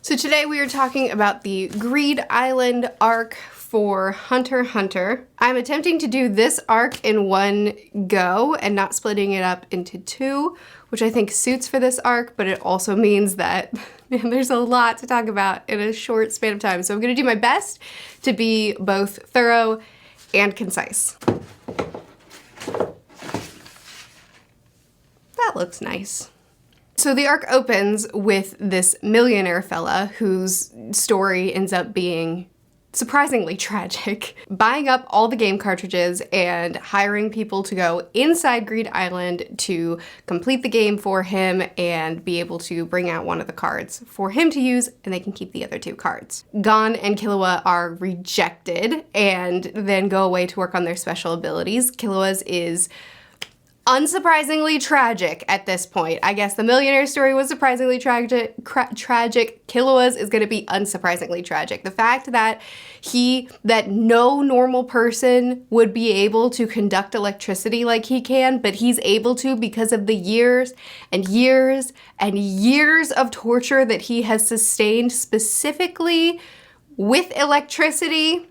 So today we are talking about the Greed Island arc for Hunter x Hunter. I'm attempting to do this arc in one go and not splitting it up into two, which I think suits for this arc, but it also means that man, there's a lot to talk about in a short span of time. So I'm gonna do my best to be both thorough and concise. That looks nice. So the arc opens with this millionaire fella whose story ends up being surprisingly tragic, buying up all the game cartridges and hiring people to go inside Greed Island to complete the game for him and be able to bring out one of the cards for him to use, and they can keep the other two cards. Gon and Killua are rejected and then go away to work on their special abilities. Killua's is unsurprisingly tragic at this point. I guess the millionaire story was surprisingly tragic. Killua's is going to be unsurprisingly tragic. The fact that no normal person would be able to conduct electricity like he can, but he's able to because of the years and years and years of torture that he has sustained specifically with electricity,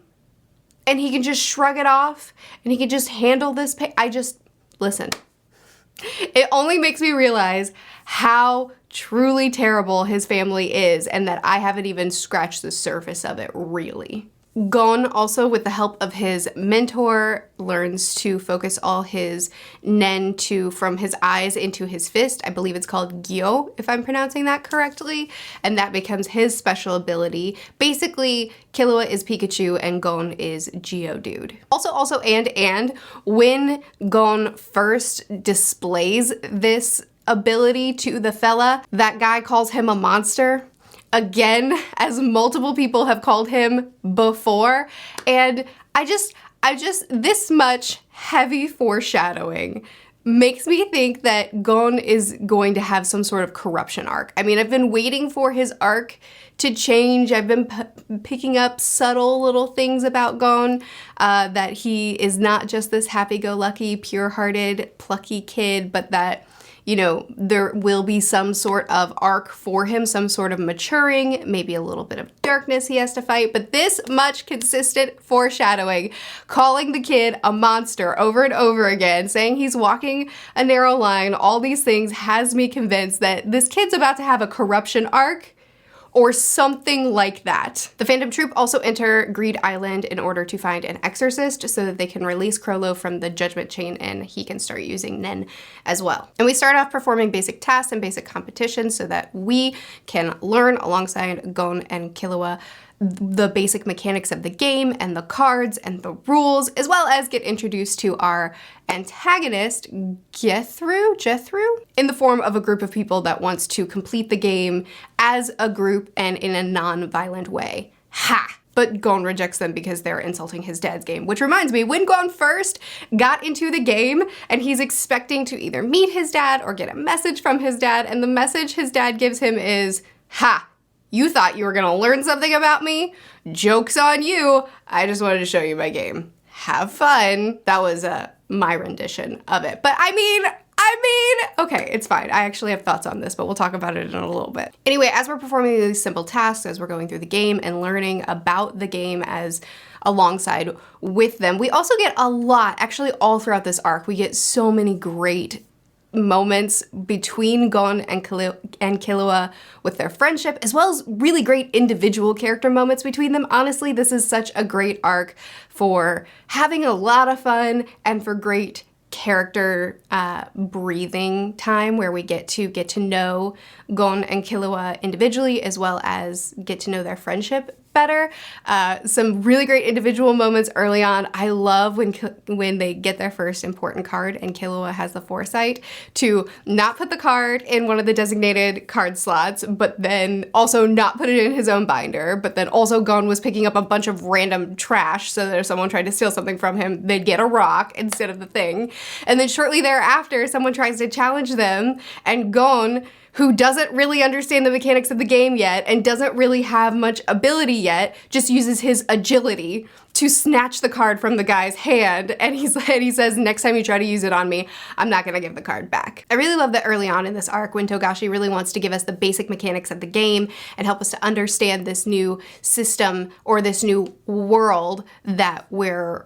and he can just shrug it off and he can just handle this pain. Listen. It only makes me realize how truly terrible his family is and that I haven't even scratched the surface of it, really. Gon also, with the help of his mentor, learns to focus all his nen from his eyes into his fist. I believe it's called Gyo, if I'm pronouncing that correctly, and that becomes his special ability. Basically, Killua is Pikachu and Gon is Geodude. Also, and when Gon first displays this ability to the fella, that guy calls him a monster. Again, as multiple people have called him before, and I just this much heavy foreshadowing makes me think that Gon is going to have some sort of corruption arc. I mean, I've been waiting for his arc to change. I've been picking up subtle little things about Gon, that he is not just this happy-go-lucky, pure-hearted, plucky kid, but that there will be some sort of arc for him, some sort of maturing, maybe a little bit of darkness he has to fight, but this much consistent foreshadowing, calling the kid a monster over and over again, saying he's walking a narrow line, all these things has me convinced that this kid's about to have a corruption arc or something like that. The Phantom Troop also enter Greed Island in order to find an exorcist so that they can release Chrollo from the judgment chain and he can start using Nen as well. And we start off performing basic tasks and basic competitions so that we can learn alongside Gon and Killua the basic mechanics of the game and the cards and the rules, as well as get introduced to our antagonist, Genthru, in the form of a group of people that wants to complete the game as a group and in a non-violent way. Ha! But Gon rejects them because they're insulting his dad's game. Which reminds me, when Gon first got into the game and he's expecting to either meet his dad or get a message from his dad, and the message his dad gives him is, ha! You thought you were gonna learn something about me? Joke's on you. I just wanted to show you my game. Have fun. That was my rendition of it. But I mean, okay, it's fine. I actually have thoughts on this, but we'll talk about it in a little bit. Anyway, as we're performing these simple tasks, as we're going through the game and learning about the game as alongside with them, we also get a lot, actually all throughout this arc, we get so many great moments between Gon and Killua with their friendship, as well as really great individual character moments between them. Honestly, this is such a great arc for having a lot of fun and for great character breathing time where we get to know Gon and Killua individually as well as get to know their friendship better. Some really great individual moments early on. I love when they get their first important card and Killua has the foresight to not put the card in one of the designated card slots, but then also not put it in his own binder, but then also Gon was picking up a bunch of random trash so that if someone tried to steal something from him, they'd get a rock instead of the thing. And then shortly thereafter, someone tries to challenge them and Gon, who doesn't really understand the mechanics of the game yet and doesn't really have much ability yet, just uses his agility to snatch the card from the guy's hand, and he says, next time you try to use it on me, I'm not gonna give the card back. I really love that early on in this arc when Togashi really wants to give us the basic mechanics of the game and help us to understand this new system or this new world that we're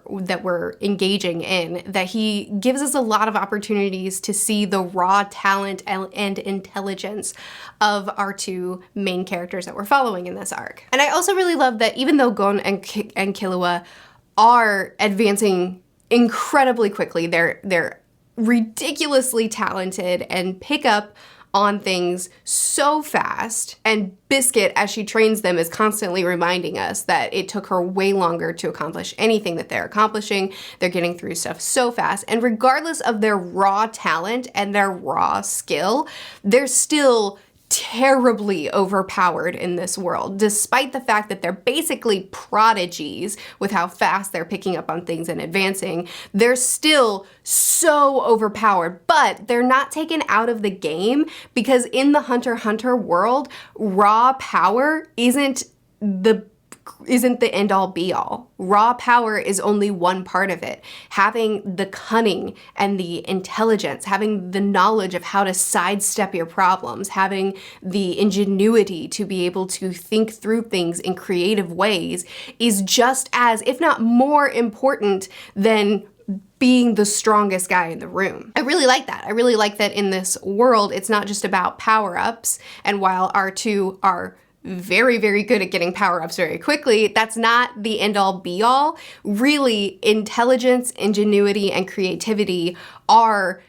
engaging in, that he gives us a lot of opportunities to see the raw talent and intelligence of our two main characters that we're following in this arc. And I also really love that even though Gon and Killua are advancing incredibly quickly, they're ridiculously talented and pick up on things so fast, and Biscuit, as she trains them, is constantly reminding us that it took her way longer to accomplish anything that they're accomplishing. They're getting through stuff so fast, and regardless of their raw talent and their raw skill, they're still terribly overpowered in this world, despite the fact that they're basically prodigies with how fast they're picking up on things and advancing. They're still so overpowered, but they're not taken out of the game because in the Hunter x Hunter world, raw power isn't the end-all be-all. Raw power is only one part of it. Having the cunning and the intelligence, having the knowledge of how to sidestep your problems, having the ingenuity to be able to think through things in creative ways is just as, if not more important than being the strongest guy in the room. I really like that. I really like that in this world, it's not just about power-ups, and while our two are very, very good at getting power-ups very quickly, that's not the end-all be-all. Really, intelligence, ingenuity, and creativity are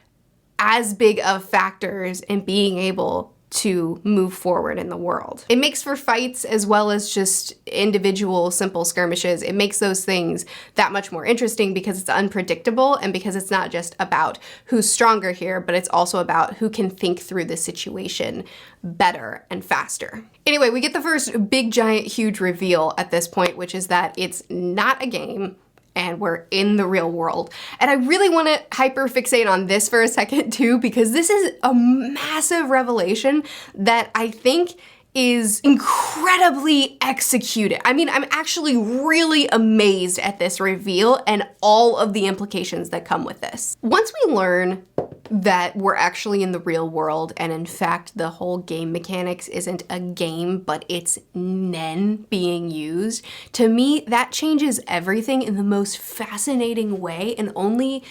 as big of factors in being able to move forward in the world. It makes for fights as well as just individual simple skirmishes. It makes those things that much more interesting because it's unpredictable and because it's not just about who's stronger here, but it's also about who can think through the situation better and faster. Anyway, we get the first big, giant, huge reveal at this point, which is that it's not a game and we're in the real world. And I really want to hyper-fixate on this for a second too, because this is a massive revelation that I think is incredibly executed. I mean, I'm actually really amazed at this reveal and all of the implications that come with this. Once we learn that we're actually in the real world, and in fact, the whole game mechanics isn't a game, but it's Nen being used, to me, that changes everything in the most fascinating way and only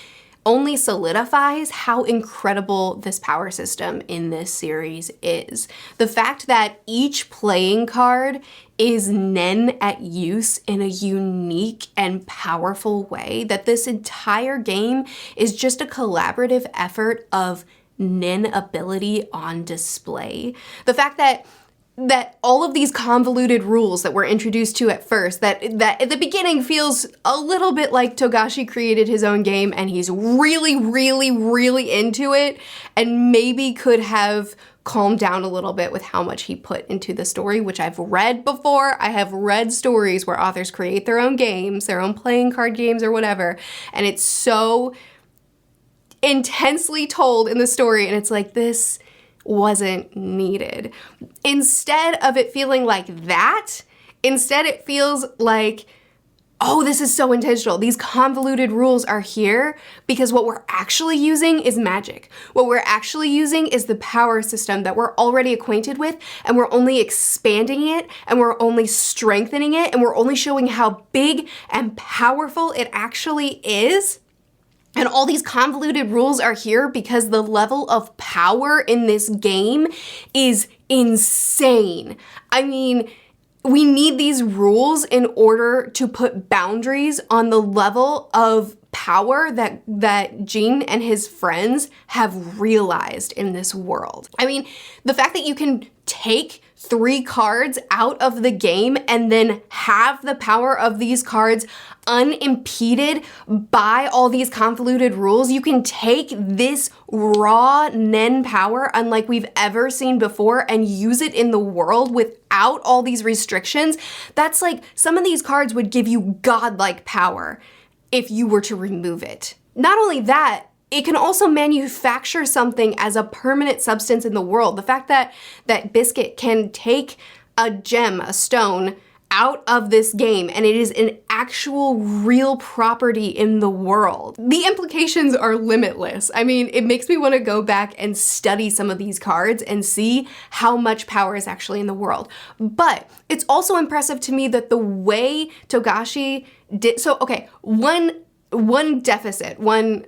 solidifies how incredible this power system in this series is. The fact that each playing card is Nen at use in a unique and powerful way, that this entire game is just a collaborative effort of Nen ability on display. The fact that all of these convoluted rules that we're introduced to at first, that at the beginning feels a little bit like Togashi created his own game and he's really, really, really into it, and maybe could have calmed down a little bit with how much he put into the story, which I've read before. I have read stories where authors create their own games, their own playing card games or whatever, and it's so intensely told in the story, and it's like, this wasn't needed. Instead of it feeling like that, instead it feels like, oh, this is so intentional. These convoluted rules are here because what we're actually using is magic. What we're actually using is the power system that we're already acquainted with, and we're only expanding it, and we're only strengthening it, and we're only showing how big and powerful it actually is. And all these convoluted rules are here because the level of power in this game is insane. I mean, we need these rules in order to put boundaries on the level of power that Jin and his friends have realized in this world. I mean, the fact that you can take 3 cards out of the game and then have the power of these cards unimpeded by all these convoluted rules. You can take this raw Nen power, unlike we've ever seen before, and use it in the world without all these restrictions. That's like, some of these cards would give you godlike power if you were to remove it. Not only that, it can also manufacture something as a permanent substance in the world. The fact that Biscuit can take a gem, a stone, out of this game, and it is an actual real property in the world. The implications are limitless. I mean, it makes me want to go back and study some of these cards and see how much power is actually in the world. But it's also impressive to me that the way Togashi did, so okay, one deficit, one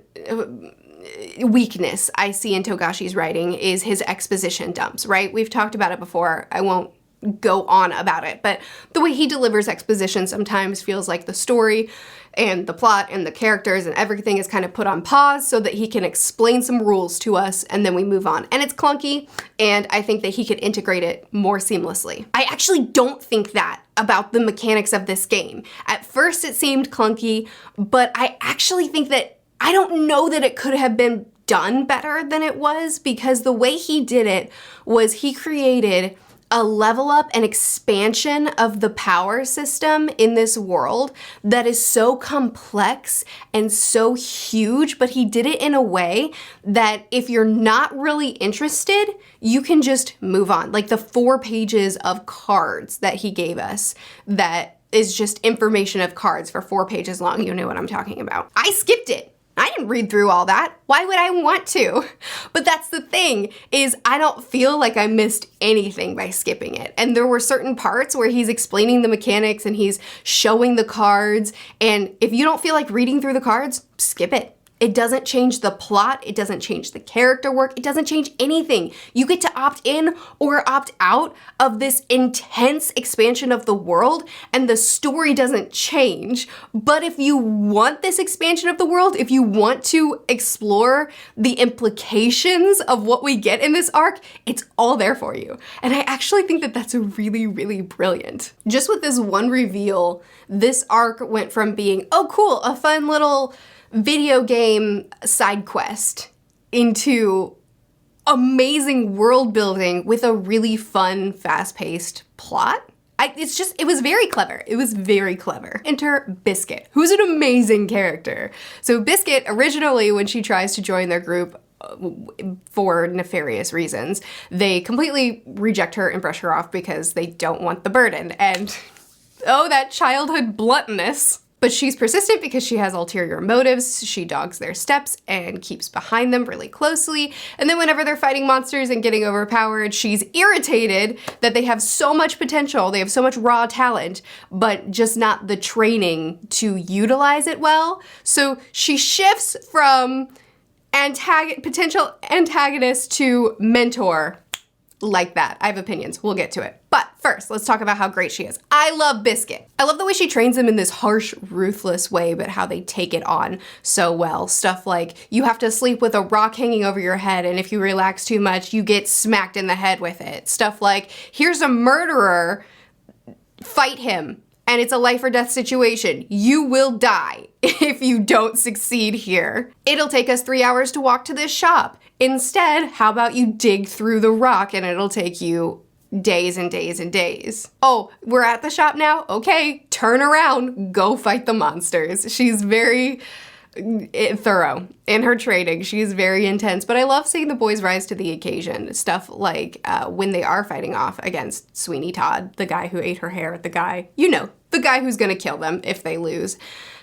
weakness I see in Togashi's writing is his exposition dumps, right? We've talked about it before. I won't go on about it, but the way he delivers exposition sometimes feels like the story and the plot and the characters and everything is kind of put on pause so that he can explain some rules to us and then we move on. And it's clunky, and I think that he could integrate it more seamlessly. I actually don't think that about the mechanics of this game. At first it seemed clunky, but I actually think that I don't know that it could have been done better than it was, because the way he did it was he created a level up and expansion of the power system in this world that is so complex and so huge, but he did it in a way that if you're not really interested, you can just move on. Like the 4 pages of cards that he gave us that is just information of cards for 4 pages long. You know what I'm talking about. I skipped it. I didn't read through all that. Why would I want to? But that's the thing, is I don't feel like I missed anything by skipping it. And there were certain parts where he's explaining the mechanics and he's showing the cards. And if you don't feel like reading through the cards, skip it. It doesn't change the plot, it doesn't change the character work, it doesn't change anything. You get to opt in or opt out of this intense expansion of the world, and the story doesn't change. But if you want this expansion of the world, if you want to explore the implications of what we get in this arc, it's all there for you. And I actually think that that's really, really brilliant. Just with this one reveal, this arc went from being, oh cool, a fun little video game side quest into amazing world building with a really fun, fast-paced plot. It was very clever. It was very clever. Enter Biscuit, who's an amazing character. So Biscuit, originally when she tries to join their group for nefarious reasons, they completely reject her and brush her off because they don't want the burden. And oh, that childhood bluntness. But she's persistent because she has ulterior motives. She dogs their steps and keeps behind them really closely. And then whenever they're fighting monsters and getting overpowered, she's irritated that they have so much potential, they have so much raw talent, but just not the training to utilize it well. So she shifts from potential antagonist to mentor. Like that. I have opinions. We'll get to it. But first, let's talk about how great she is. I love Biscuit. I love the way she trains them in this harsh, ruthless way, but how they take it on so well. Stuff like you have to sleep with a rock hanging over your head, and if you relax too much, you get smacked in the head with it. Stuff like, here's a murderer, fight him. And it's a life or death situation. You will die if you don't succeed here. It'll take us 3 hours to walk to this shop. Instead, how about you dig through the rock and it'll take you days and days and days. Oh, we're at the shop now? Okay, turn around, go fight the monsters. She's very thorough in her training. She's very intense, but I love seeing the boys rise to the occasion. Stuff like when they are fighting off against Sweeney Todd, the guy who ate her hair, the guy who's gonna kill them if they lose.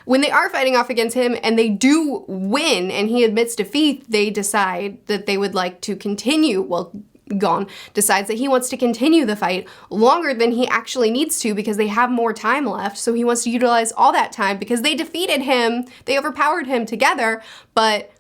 When they are fighting off against him and they do win and he admits defeat, they decide that they would like to continue. Well, Gon decides that he wants to continue the fight longer than he actually needs to because they have more time left. So he wants to utilize all that time because they defeated him, they overpowered him together, but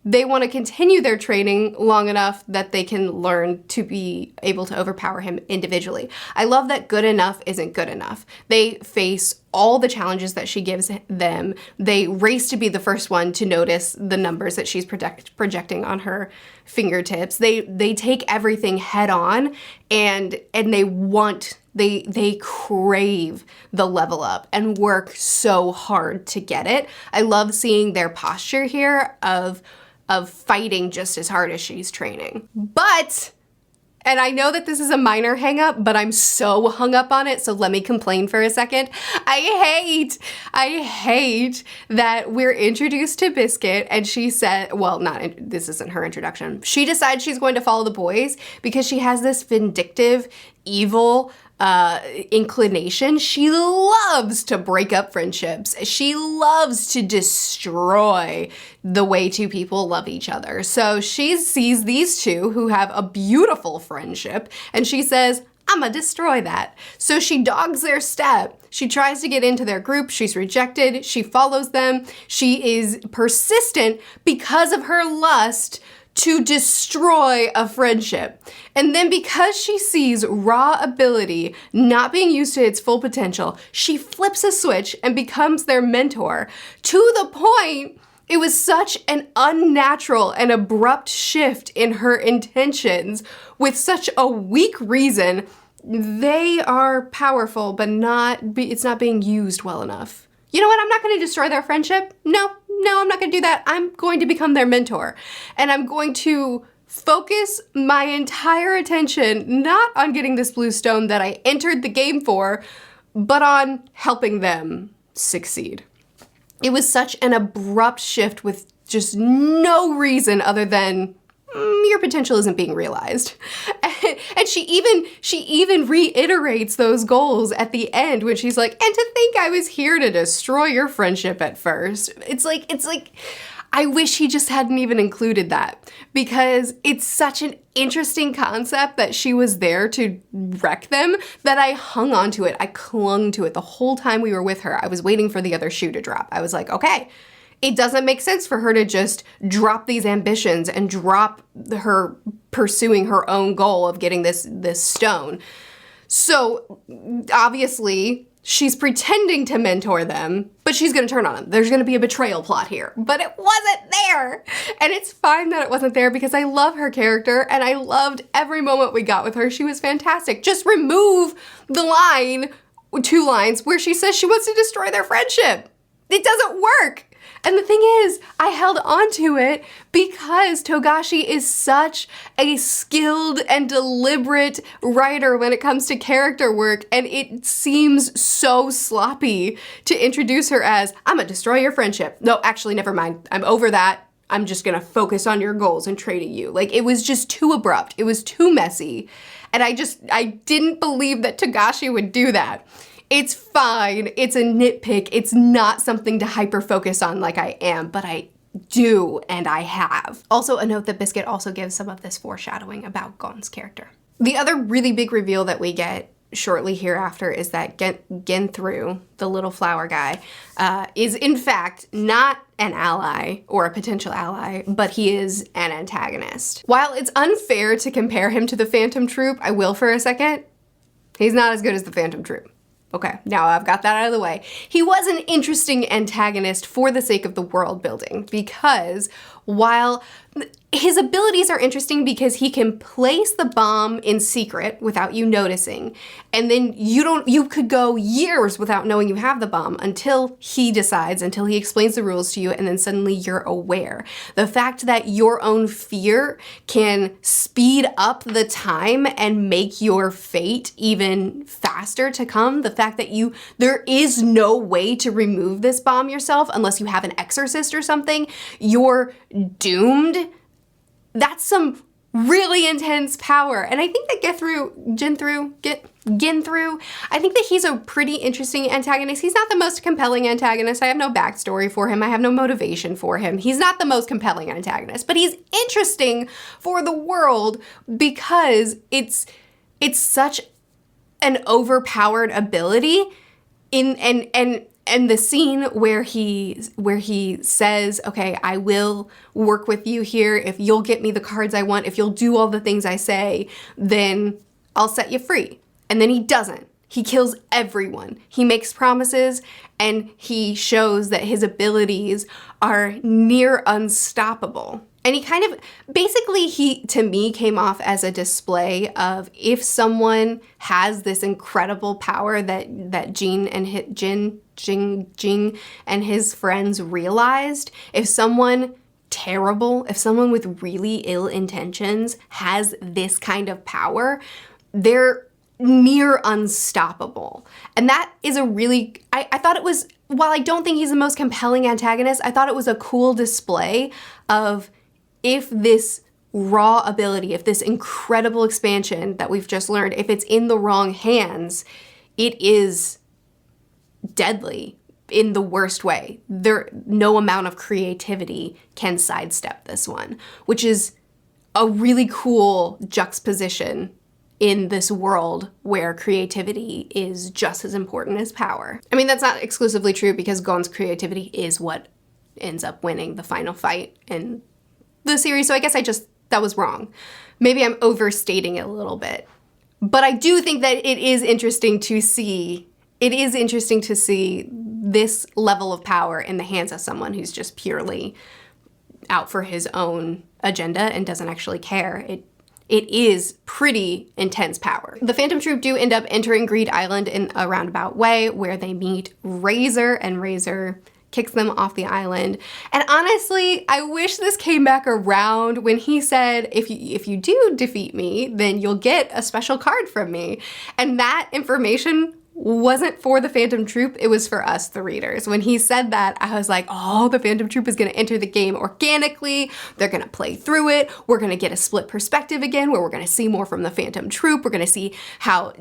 they want to continue their training long enough that they can learn to be able to overpower him individually. I love that good enough isn't good enough. They face all the challenges that she gives them. They race to be the first one to notice the numbers that she's projecting on her fingertips. They take everything head on and they crave the level up and work so hard to get it. I love seeing their posture here of fighting just as hard as she's training. But, and I know that this is a minor hang up, but I'm so hung up on it, so let me complain for a second. I hate that we're introduced to Biscuit and she said, well, this isn't her introduction. She decides she's going to follow the boys because she has this vindictive, evil inclination. She loves to break up friendships. She loves to destroy the way two people love each other. So she sees these two who have a beautiful friendship and she says, I'm gonna destroy that. So she dogs their step. She tries to get into their group. She's rejected. She follows them. She is persistent because of her lust to destroy a friendship. And then because she sees raw ability not being used to its full potential, she flips a switch and becomes their mentor, to the point it was such an unnatural and abrupt shift in her intentions with such a weak reason. They are powerful, but it's not being used well enough. You know what? I'm not going to destroy their friendship. No, I'm not going to do that. I'm going to become their mentor. And I'm going to focus my entire attention not on getting this blue stone that I entered the game for, but on helping them succeed. It was such an abrupt shift with just no reason other than your potential isn't being realized. And she even reiterates those goals at the end when she's like, and to think I was here to destroy your friendship at first. It's like, I wish he just hadn't even included that, because it's such an interesting concept that she was there to wreck them that I hung on to it. I clung to it the whole time we were with her. I was waiting for the other shoe to drop. I was like, okay, it doesn't make sense for her to just drop these ambitions and drop her pursuing her own goal of getting this stone. So obviously she's pretending to mentor them, but she's gonna turn on them. There's gonna be a betrayal plot here, but it wasn't there. And it's fine that it wasn't there because I love her character and I loved every moment we got with her. She was fantastic. Just remove the 2 lines where she says she wants to destroy their friendship. It doesn't work. And the thing is, I held on to it because Togashi is such a skilled and deliberate writer when it comes to character work, and it seems so sloppy to introduce her as, I'm gonna destroy your friendship. No, actually, never mind. I'm over that. I'm just gonna focus on your goals and trading you. Like, it was just too abrupt. It was too messy. And I didn't believe that Togashi would do that. It's fine, it's a nitpick, it's not something to hyper-focus on like I am, but I do, and I have. Also, a note that Biscuit also gives some of this foreshadowing about Gon's character. The other really big reveal that we get shortly hereafter is that Genthru, the little flower guy, is in fact not an ally or a potential ally, but he is an antagonist. While it's unfair to compare him to the Phantom Troupe, I will for a second, he's not as good as the Phantom Troupe. Okay, now I've got that out of the way. He was an interesting antagonist for the sake of the world building, because while his abilities are interesting because he can place the bomb in secret without you noticing, and then you could go years without knowing you have the bomb until he explains the rules to you, and then suddenly you're aware. The fact that your own fear can speed up the time and make your fate even faster to come, the fact that there is no way to remove this bomb yourself unless you have an exorcist or something, you're doomed. That's some really intense power. And I think that Genthru, I think that he's a pretty interesting antagonist. He's not the most compelling antagonist. I have no backstory for him. I have no motivation for him. He's not the most compelling antagonist, but he's interesting for the world because it's such an overpowered ability and the scene where he says, okay, I will work with you here. If you'll get me the cards I want, if you'll do all the things I say, then I'll set you free. And then he doesn't. He kills everyone. He makes promises and he shows that his abilities are near unstoppable. And he kind of, basically he, to me, came off as a display of if someone has this incredible power that Jing and his friends realized, if someone terrible, if someone with really ill intentions has this kind of power, they're near unstoppable. And that is a really, I thought it was, while I don't think he's the most compelling antagonist, I thought it was a cool display of if this raw ability, if this incredible expansion that we've just learned, if it's in the wrong hands, it is deadly in the worst way. No amount of creativity can sidestep this one, which is a really cool juxtaposition in this world where creativity is just as important as power. I mean, that's not exclusively true because Gon's creativity is what ends up winning the final fight in the series, so I guess that was wrong. Maybe I'm overstating it a little bit. But I do think that it is interesting to see this level of power in the hands of someone who's just purely out for his own agenda and doesn't actually care. It is pretty intense power. The Phantom Troop do end up entering Greed Island in a roundabout way where they meet Razor, and Razor kicks them off the island. And honestly, I wish this came back around when he said, if you do defeat me, then you'll get a special card from me. And that information wasn't for the Phantom Troop, it was for us, the readers. When he said that, I was like, oh, the Phantom Troop is gonna enter the game organically, they're gonna play through it, we're gonna get a split perspective again, where we're gonna see more from the Phantom Troop, we're gonna see how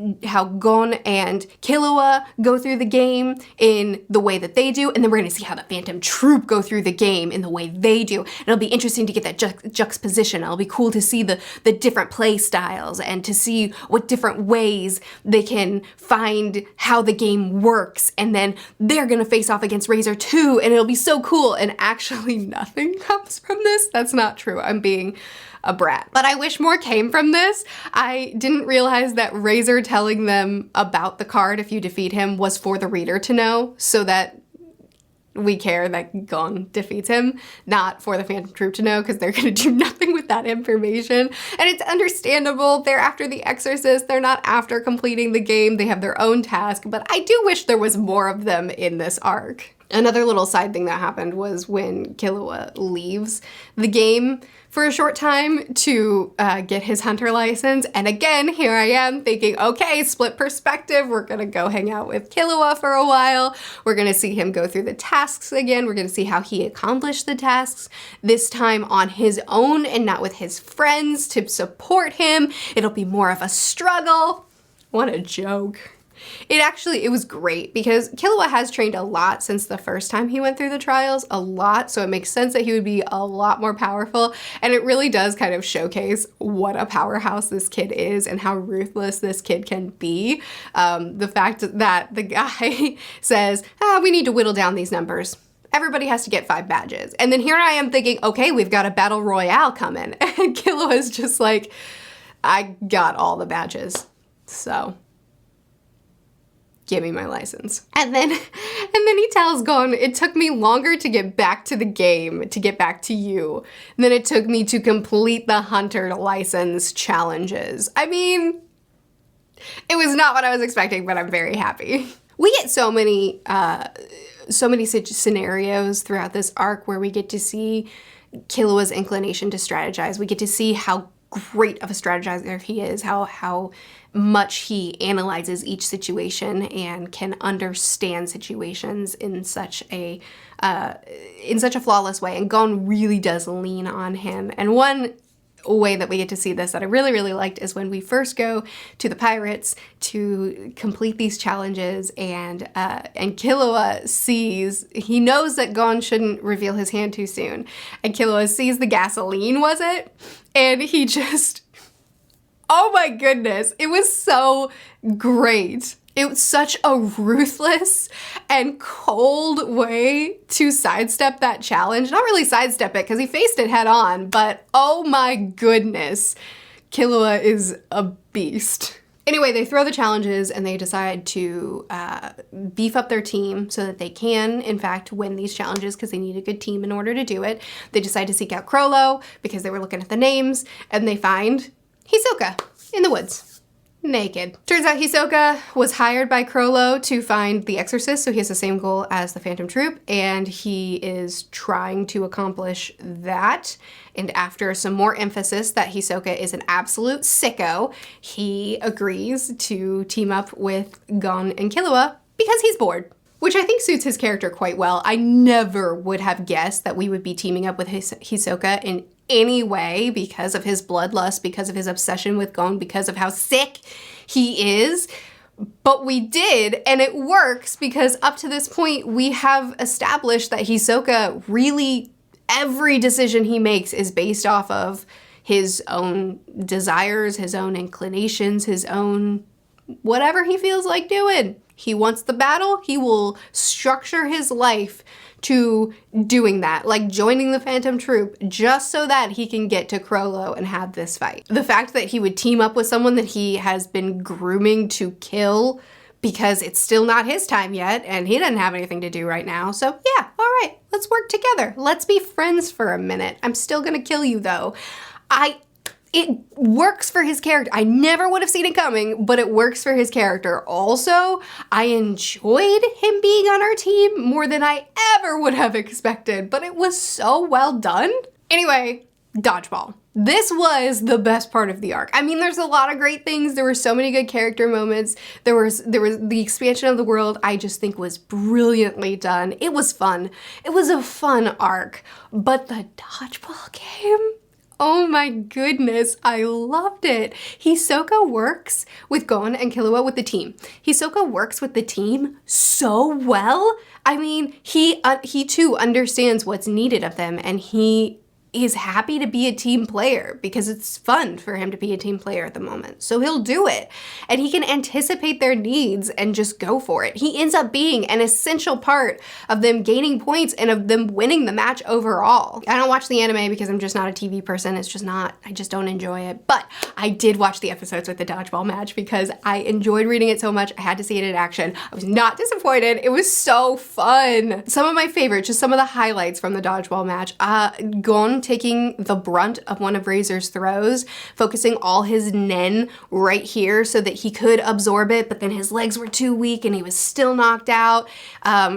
Gon and Killua go through the game in the way that they do, and then we're gonna see how the Phantom Troop go through the game in the way they do. And it'll be interesting to get that juxtaposition. It'll be cool to see the different play styles and to see what different ways they can find how the game works, and then they're gonna face off against Razor too, and it'll be so cool. And actually nothing comes from this. That's not true. I'm being a brat. But I wish more came from this. I didn't realize that Razor telling them about the card if you defeat him was for the reader to know, so that we care that Gon defeats him, not for the Phantom Troop to know, because they're gonna do nothing with that information. And it's understandable, they're after the Exorcist, they're not after completing the game, they have their own task, but I do wish there was more of them in this arc. Another little side thing that happened was when Killua leaves the game for a short time to get his hunter license. And again, here I am thinking, okay, split perspective. We're gonna go hang out with Killua for a while. We're gonna see him go through the tasks again. We're gonna see how he accomplished the tasks, this time on his own and not with his friends to support him. It'll be more of a struggle. What a joke. It was great because Killua has trained a lot since the first time he went through the trials, a lot, so it makes sense that he would be a lot more powerful, and it really does kind of showcase what a powerhouse this kid is and how ruthless this kid can be. The fact that the guy says, we need to whittle down these numbers. Everybody has to get 5 badges. And then here I am thinking, okay, we've got a battle royale coming. And Killua is just like, I got all the badges, so give me my license. And then he tells Gon, it took me longer to get back to the game, to get back to you, than it took me to complete the hunter license challenges. I mean, it was not what I was expecting, but I'm very happy. We get so many scenarios throughout this arc where we get to see Killua's inclination to strategize. We get to see how great of a strategizer he is, how much he analyzes each situation and can understand situations in such a flawless way. And Gon really does lean on him. And one way that we get to see this that I really, really liked is when we first go to the pirates to complete these challenges, and Killua he knows that Gon shouldn't reveal his hand too soon, and Killua sees the gasoline, was it? And he just, oh my goodness, it was so great. It was such a ruthless and cold way to sidestep that challenge. Not really sidestep it, because he faced it head on, but oh my goodness, Killua is a beast. Anyway, they throw the challenges and they decide to beef up their team so that they can, in fact, win these challenges, because they need a good team in order to do it. They decide to seek out Crollo because they were looking at the names, and they find Hisoka in the woods, naked. Turns out Hisoka was hired by Crollo to find the Exorcist, so he has the same goal as the Phantom Troop, and he is trying to accomplish that. And after some more emphasis that Hisoka is an absolute sicko, he agrees to team up with Gon and Killua because he's bored. which I think suits his character quite well. I never would have guessed that we would be teaming up with Hisoka in any way because of his bloodlust, because of his obsession with Gon, because of how sick he is. But we did, and it works because up to this point, we have established that Hisoka really, every decision he makes is based off of his own desires, his own inclinations, his own whatever he feels like doing. He wants the battle, he will structure his life to doing that, like joining the Phantom Troop just so that he can get to Crollo and have this fight. The fact that he would team up with someone that he has been grooming to kill because it's still not his time yet and he doesn't have anything to do right now. So yeah, all right, let's work together. Let's be friends for a minute. I'm still gonna kill you though. It works for his character. I never would have seen it coming, but it works for his character. Also, I enjoyed him being on our team more than I ever would have expected, but it was so well done. Anyway, dodgeball. This was the best part of the arc. I mean, there's a lot of great things. There were so many good character moments. There was the expansion of the world, I just think was brilliantly done. It was fun. It was a fun arc, but the dodgeball game, oh my goodness, I loved it. Hisoka works with Gon and Killua with the team. Hisoka works with the team so well. I mean, he too understands what's needed of them, and he is happy to be a team player because it's fun for him to be a team player at the moment. So he'll do it, and he can anticipate their needs and just go for it. He ends up being an essential part of them gaining points and of them winning the match overall. I don't watch the anime because I'm just not a TV person. It's just not, I just don't enjoy it. But I did watch the episodes with the dodgeball match because I enjoyed reading it so much. I had to see it in action. I was not disappointed. It was so fun. Some of my favorites, just some of the highlights from the dodgeball match. Gon taking the brunt of one of Razor's throws, focusing all his nen right here so that he could absorb it, but then his legs were too weak and he was still knocked out.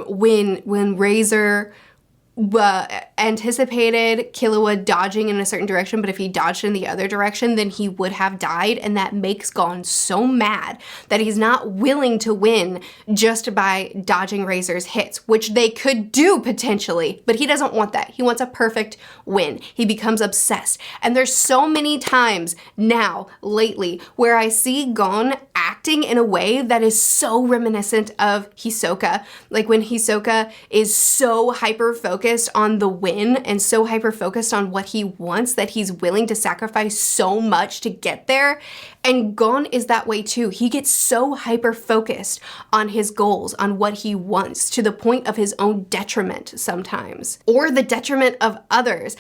When Razor anticipated Killua dodging in a certain direction, but if he dodged in the other direction, then he would have died, and that makes Gon so mad that he's not willing to win just by dodging Razor's hits, which they could do potentially, but he doesn't want that. He wants a perfect win. He becomes obsessed, and there's so many times now, lately, where I see Gon acting in a way that is so reminiscent of Hisoka, like when Hisoka is so hyper-focused on the win and so hyper-focused on what he wants that he's willing to sacrifice so much to get there. And Gon is that way too. He gets so hyper-focused on his goals, on what he wants, to the point of his own detriment sometimes, or the detriment of others.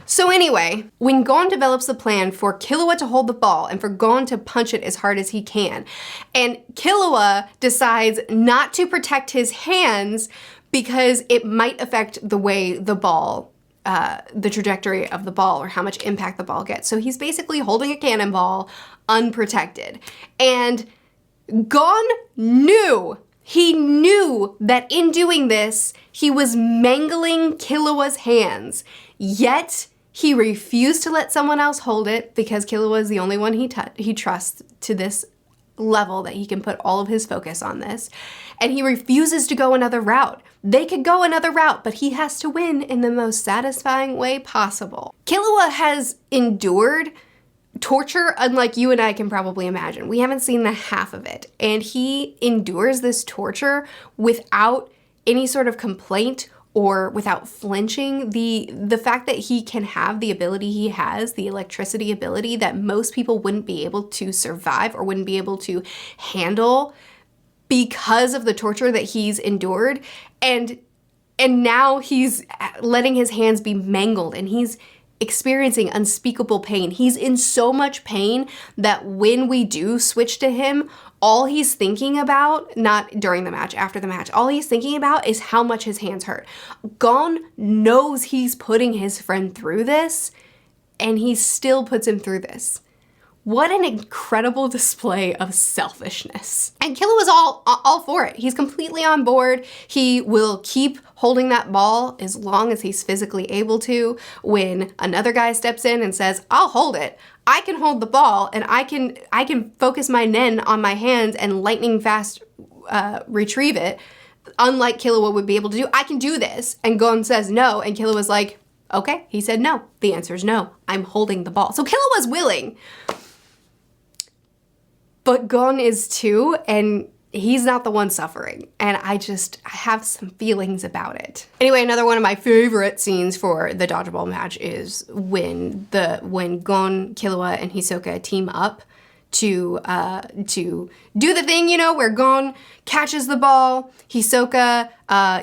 So anyway, when Gon develops the plan for Killua to hold the ball and for Gon to punch it as hard as he can, and Killua decides not to protect his hands because it might affect the way the ball, the trajectory of the ball, or how much impact the ball gets. So he's basically holding a cannonball unprotected. And Gon knew, he knew that in doing this, he was mangling Killua's hands, yet he refused to let someone else hold it because Killua is the only one he trusts to this level that he can put all of his focus on this. And he refuses to go another route. They could go another route, but he has to win in the most satisfying way possible. Killua has endured torture unlike you and I can probably imagine. We haven't seen the half of it. And he endures this torture without any sort of complaint or without flinching. The fact that he can have the ability he has, the electricity ability that most people wouldn't be able to survive or wouldn't be able to handle because of the torture that he's endured. And now he's letting his hands be mangled and he's experiencing unspeakable pain. He's in so much pain that when we do switch to him, all he's thinking about, not during the match, after the match, all he's thinking about is how much his hands hurt. Gon knows he's putting his friend through this, and he still puts him through this. What an incredible display of selfishness. And Killua is all for it. He's completely on board. He will keep holding that ball as long as he's physically able to. When another guy steps in and says, I'll hold it, I can hold the ball and I can focus my nen on my hands and lightning fast retrieve it, unlike Killua would be able to do. I can do this. And Gon says no, and Killua's like, okay, he said no. The answer is no. I'm holding the ball. So Killua's willing. But Gon is too, and he's not the one suffering. And I have some feelings about it. Anyway, another one of my favorite scenes for the dodgeball match is when Gon, Killua, and Hisoka team up to do the thing, you know, where Gon catches the ball, Hisoka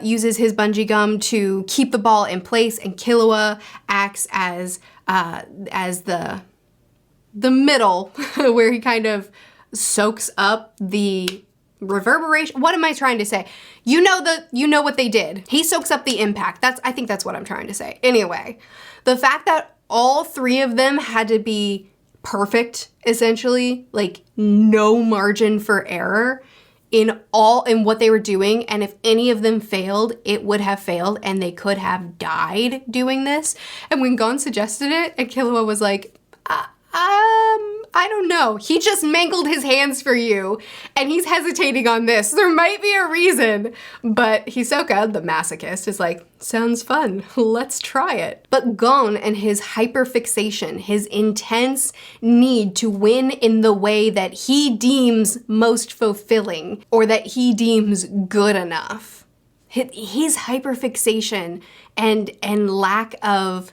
uses his bungee gum to keep the ball in place, and Killua acts as the middle where he kind of soaks up the reverberation. What am I trying to say? You know what they did. He soaks up the impact. I think that's what I'm trying to say. Anyway, the fact that all three of them had to be perfect, essentially, like no margin for error in what they were doing, and if any of them failed, it would have failed and they could have died doing this. And when Gon suggested it, and Killua was like, I don't know. He just mangled his hands for you, and he's hesitating on this. There might be a reason. But Hisoka, the masochist, is like, sounds fun. Let's try it. But Gon and his hyperfixation, his intense need to win in the way that he deems most fulfilling, or that he deems good enough. His hyperfixation and lack of,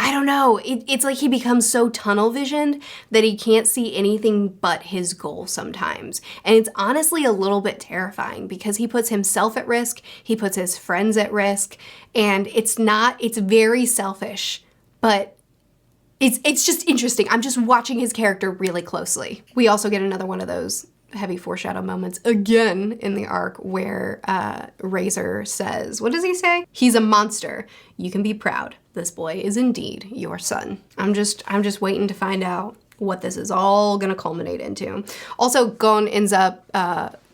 I don't know, it's like he becomes so tunnel visioned that he can't see anything but his goal sometimes. And it's honestly a little bit terrifying because he puts himself at risk, he puts his friends at risk, and it's very selfish, but it's just interesting. I'm just watching his character really closely. We also get another one of those heavy foreshadow moments again in the arc where Razor says, what does he say? He's a monster. You can be proud. This boy is indeed your son. I'm just waiting to find out what this is all gonna culminate into. Also, Gon ends up,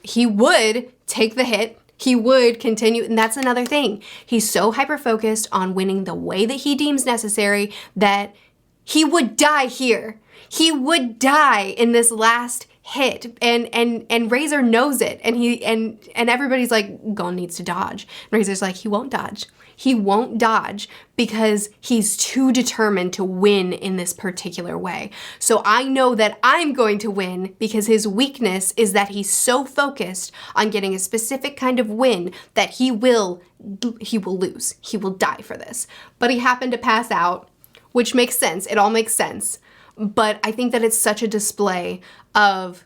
he would take the hit, he would continue, and that's another thing. He's so hyper-focused on winning the way that he deems necessary that he would die here. He would die in this last hit, and Razor knows it, and everybody's like, Gon needs to dodge. And Razor's like, he won't dodge. He won't dodge because he's too determined to win in this particular way. So I know that I'm going to win because his weakness is that he's so focused on getting a specific kind of win that he will lose. He will die for this. But he happened to pass out, which makes sense. It all makes sense. But I think that it's such a display of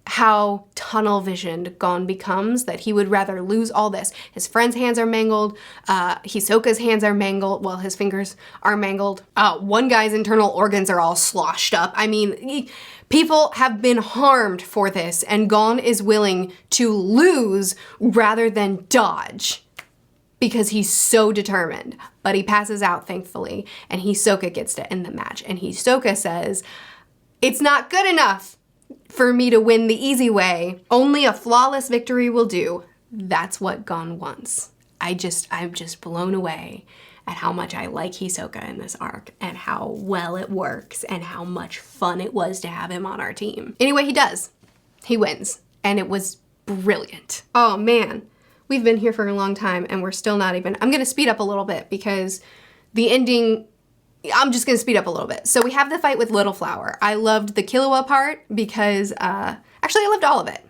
how tunnel visioned Gon becomes that he would rather lose all this. His friend's hands are mangled, Hisoka's hands are mangled, well, his fingers are mangled. One guy's internal organs are all sloshed up. I mean, people have been harmed for this, and Gon is willing to lose rather than dodge because he's so determined. But he passes out, thankfully, and Hisoka gets to end the match. And Hisoka says, it's not good enough for me to win the easy way. Only a flawless victory will do. That's what Gon wants. I'm just blown away at how much I like Hisoka in this arc and how well it works and how much fun it was to have him on our team. Anyway, he does. He wins. And it was brilliant. Oh man, we've been here for a long time and we're still not even, I'm gonna speed up a little bit because the ending, I'm just gonna speed up a little bit. So we have the fight with Little Flower. I loved the Killua part because, actually I loved all of it.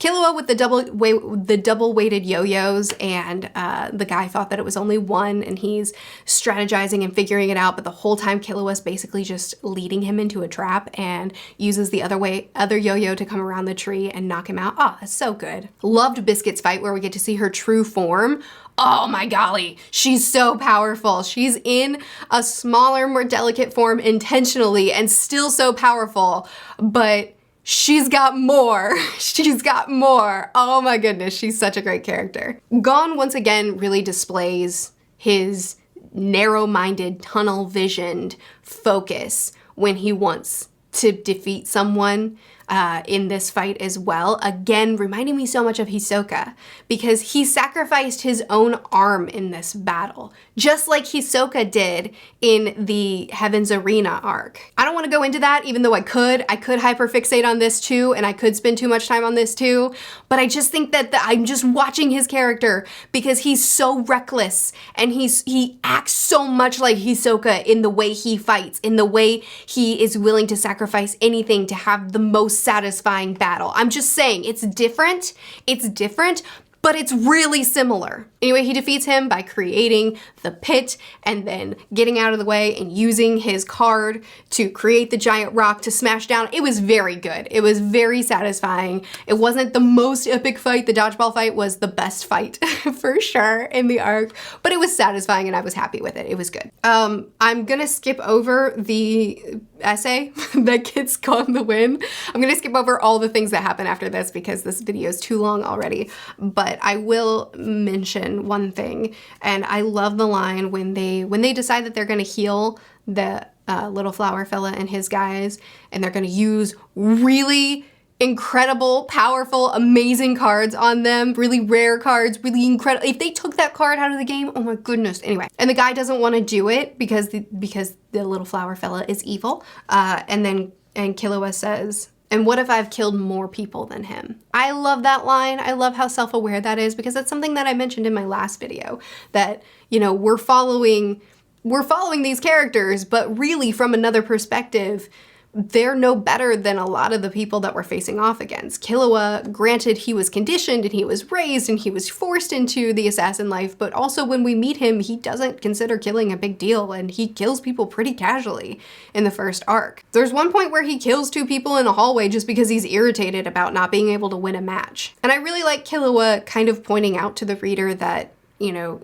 Killua with the double weighted yo-yos, and the guy thought that it was only one, and he's strategizing and figuring it out, but the whole time Killua's basically just leading him into a trap and uses the other yo-yo to come around the tree and knock him out. Oh, that's so good. Loved Biscuit's fight where we get to see her true form. Oh my golly, she's so powerful. She's in a smaller, more delicate form intentionally and still so powerful, but she's got more. She's got more. Oh my goodness, she's such a great character. Gon once again really displays his narrow-minded, tunnel-visioned focus when he wants to defeat someone. in this fight as well. Again, reminding me so much of Hisoka, because he sacrificed his own arm in this battle, just like Hisoka did in the Heaven's Arena arc. I don't want to go into that, even though I could hyperfixate on this too, and I could spend too much time on this too, but I just think that I'm just watching his character because he's so reckless, and he acts so much like Hisoka in the way he fights, in the way he is willing to sacrifice anything to have the most satisfying battle. I'm just saying, it's different, but it's really similar. Anyway, he defeats him by creating the pit and then getting out of the way and using his card to create the giant rock to smash down. It was very good. It was very satisfying. It wasn't the most epic fight. The dodgeball fight was the best fight for sure in the arc, but it was satisfying and I was happy with it. It was good. I'm gonna skip over the essay that gets Gon the win. I'm gonna skip over all the things that happen after this because this video is too long already, but I will mention one thing, and I love the line when they decide that they're gonna heal the little flower fella and his guys, and they're gonna use really incredible, powerful, amazing cards on them, really rare cards, really incredible. If they took that card out of the game, oh my goodness. Anyway, and the guy doesn't want to do it because the little flower fella is evil, and Killua says, "And what if I've killed more people than him?" I love that line. I love how self-aware that is, because that's something that I mentioned in my last video, that, you know, we're following these characters, but really from another perspective, they're no better than a lot of the people that we're facing off against. Killua, granted, he was conditioned and he was raised and he was forced into the assassin life, but also when we meet him, he doesn't consider killing a big deal, and he kills people pretty casually in the first arc. There's one point where he kills 2 people in a hallway just because he's irritated about not being able to win a match. And I really like Killua kind of pointing out to the reader that, you know,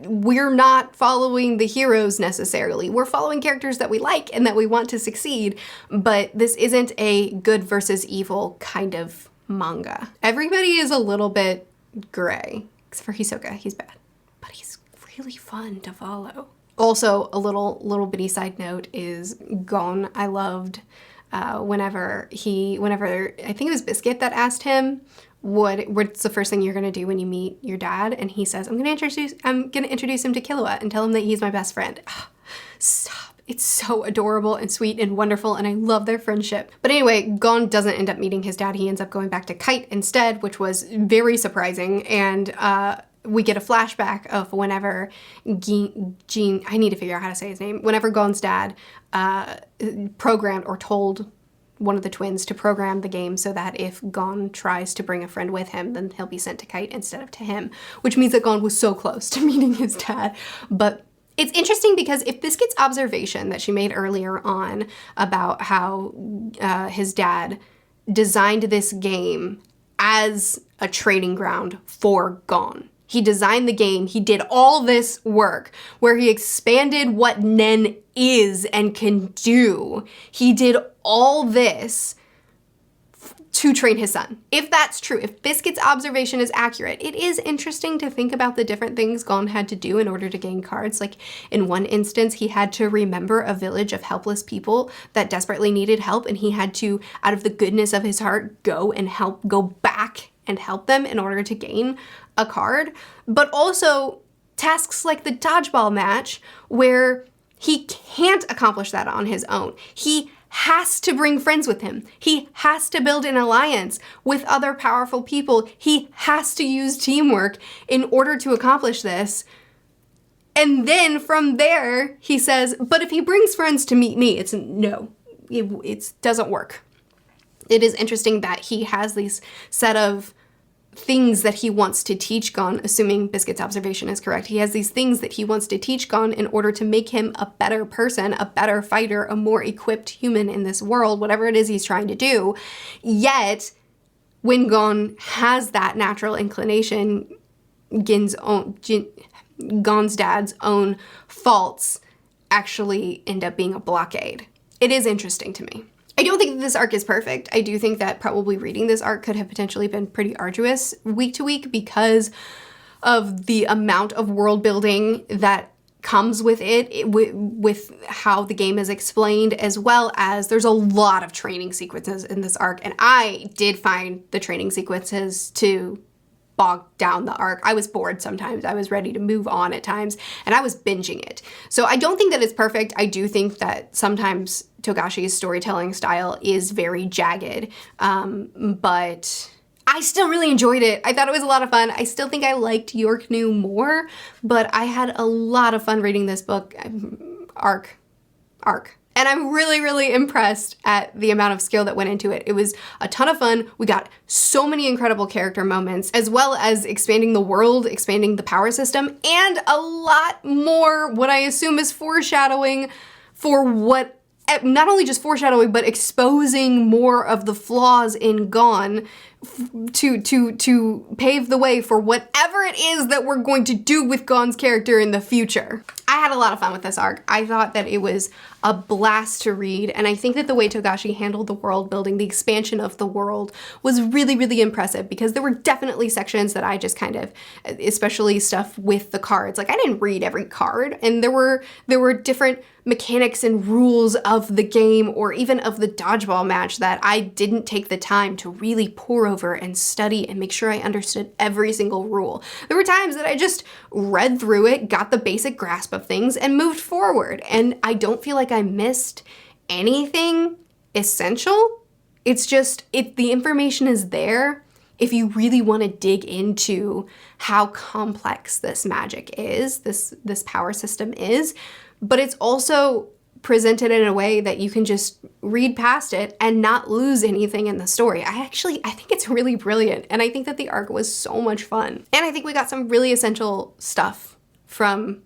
we're not following the heroes necessarily. We're following characters that we like and that we want to succeed, but this isn't a good versus evil kind of manga. Everybody is a little bit gray, except for Hisoka. He's bad, but he's really fun to follow. Also, a little bitty side note is Gon. I loved whenever I think it was Biscuit that asked him, what's the first thing you're gonna do when you meet your dad? And he says, I'm gonna introduce him to Killua and tell him that he's my best friend. Stop. It's so adorable and sweet and wonderful, and I love their friendship. But anyway, Gon doesn't end up meeting his dad. He ends up going back to Kite instead, which was very surprising. And we get a flashback of whenever Gene, I need to figure out how to say his name, whenever Gon's dad programmed or told one of the twins to program the game so that if Gon tries to bring a friend with him, then he'll be sent to Kite instead of to him, which means that Gon was so close to meeting his dad. But it's interesting because if Biscuit's observation that she made earlier on about how his dad designed this game as a training ground for Gon, he designed the game, he did all this work where he expanded what Nen is and can do. He did all this to train his son. If that's true, if Biscuit's observation is accurate, it is interesting to think about the different things Gon had to do in order to gain cards. Like in one instance, he had to remember a village of helpless people that desperately needed help, and he had to, out of the goodness of his heart, go back and help them in order to gain a card. But also tasks like the dodgeball match, where he can't accomplish that on his own. He has to bring friends with him. He has to build an alliance with other powerful people. He has to use teamwork in order to accomplish this. And then from there, he says, but if he brings friends to meet me, it doesn't work. It is interesting that he has these set of things that he wants to teach Gon, assuming Biscuit's observation is correct. He has these things that he wants to teach Gon in order to make him a better person, a better fighter, a more equipped human in this world, whatever it is he's trying to do. Yet, when Gon has that natural inclination, Gon's dad's own faults actually end up being a blockade. It is interesting to me. I don't think that this arc is perfect. I do think that probably reading this arc could have potentially been pretty arduous week to week because of the amount of world building that comes with with how the game is explained, as well as there's a lot of training sequences in this arc, and I did find the training sequences to bog down the arc. I was bored sometimes. I was ready to move on at times, and I was binging it. So I don't think that it's perfect. I do think that sometimes Togashi's storytelling style is very jagged, but I still really enjoyed it. I thought it was a lot of fun. I still think I liked York New more, but I had a lot of fun reading this book. Arc. And I'm really, really impressed at the amount of skill that went into it. It was a ton of fun. We got so many incredible character moments, as well as expanding the world, expanding the power system, and a lot more what I assume is foreshadowing for what, not only just foreshadowing, but exposing more of the flaws in Gone to pave the way for whatever it is that we're going to do with Gone's character in the future. I had a lot of fun with this arc. I thought that it was a blast to read, and I think that the way Togashi handled the world building, the expansion of the world, was really, really impressive, because there were definitely sections that I just kind of, especially stuff with the cards, like I didn't read every card, and there were different mechanics and rules of the game, or even of the dodgeball match, that I didn't take the time to really pore over and study and make sure I understood every single rule. There were times that I just read through it, got the basic grasp of things, and moved forward, and I don't feel like I missed anything essential. It's just, the information is there if you really want to dig into how complex this magic is, this power system is, but it's also presented in a way that you can just read past it and not lose anything in the story. I think it's really brilliant, and I think that the arc was so much fun. And I think we got some really essential stuff for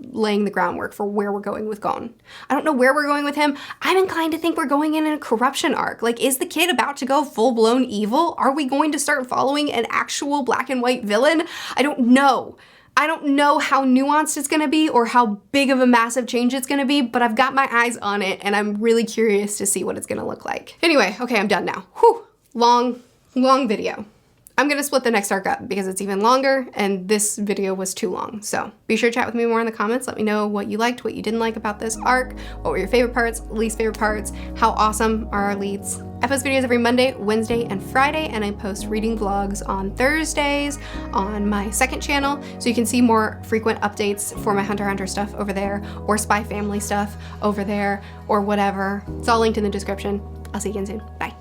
laying the groundwork for where we're going with Gon. I don't know where we're going with him. I'm inclined to think we're going in a corruption arc. Like, is the kid about to go full-blown evil? Are we going to start following an actual black and white villain? I don't know. I don't know how nuanced it's gonna be or how big of a massive change it's gonna be, but I've got my eyes on it, and I'm really curious to see what it's gonna look like. Anyway, okay, I'm done now. Whew, long video. I'm gonna split the next arc up because it's even longer, and this video was too long. So be sure to chat with me more in the comments. Let me know what you liked, what you didn't like about this arc, what were your favorite parts, least favorite parts, how awesome are our leads. I post videos every Monday, Wednesday, and Friday, and I post reading vlogs on Thursdays on my second channel, so you can see more frequent updates for my Hunter x Hunter stuff over there, or Spy Family stuff over there, or whatever. It's all linked in the description. I'll see you again soon. Bye.